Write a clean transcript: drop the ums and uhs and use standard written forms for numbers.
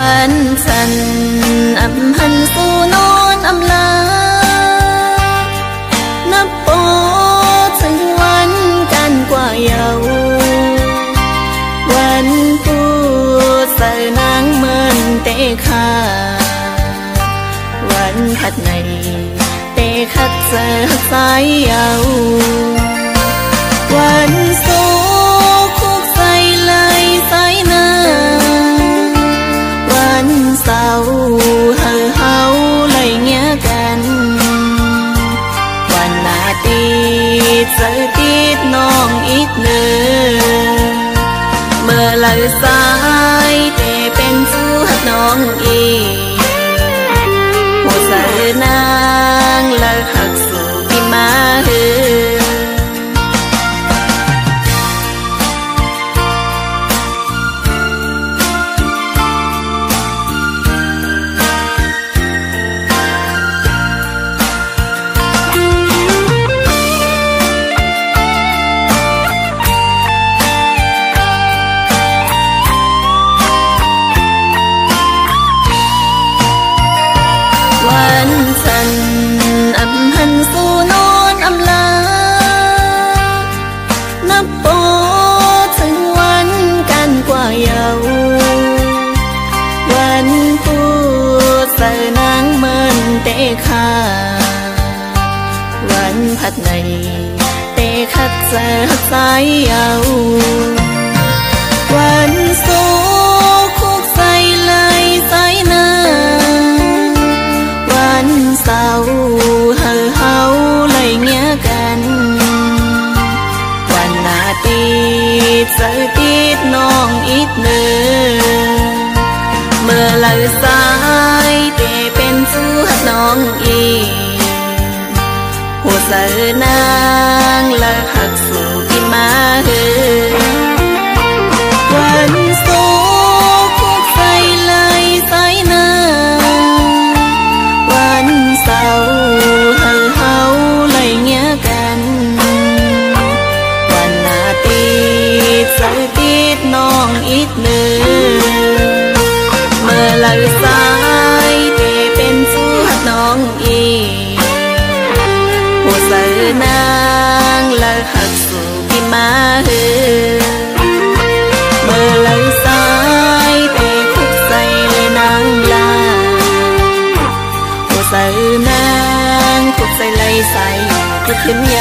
วันฉันอำหันสู่นอนอำลานับปอถึงวันกันกว่าเยาวันผู้ใส่นางเมินเตะขาวันขัดในเตะขัดเจอสายเยาวันโซคุกใส่ไหลใส่หน้าวันเศร้าเฮาไหลเงี้ยกันวันนาตีเจอติดน้องอีกเนื้อเมื่อไหลสายเตะเป็นสู้น้องอีหัวใส่นางเลิกหักสู่ที่มาเฮวันฉันอำหันสู่นอนอำลานับปอถึงวันกันกว่าเยาวันผู้ใส่นางเมินเตะขาวันผัดในเตะขัดเจอสายเยาวันโซคุกใส่ไหลใส่หน้าวันเศร้าเฮาไหลเงี้ยกันวันนาตีเจอติดน้องอีกเนื้อเมื่อไหลสายเตะเป็นสู้น้องอีหัวใส่นางเลิกหักสู่ที่มาเฮวันโซคุกใส่ไหลใส่หน้าวันเศร้าเฮาไหลเงี้ยกันวันนาตีเจอติดน้องอีกเนื้อเมื่อไหลสายเตะเป็นสู้น้องอีหัวใส่นางเลิกหักสู่ที่มาเฮเมื่อไหลสายเตะคุกใส่นางลาหัวใส่นางคุกใส่ไหลใส่ก็ขึ้นย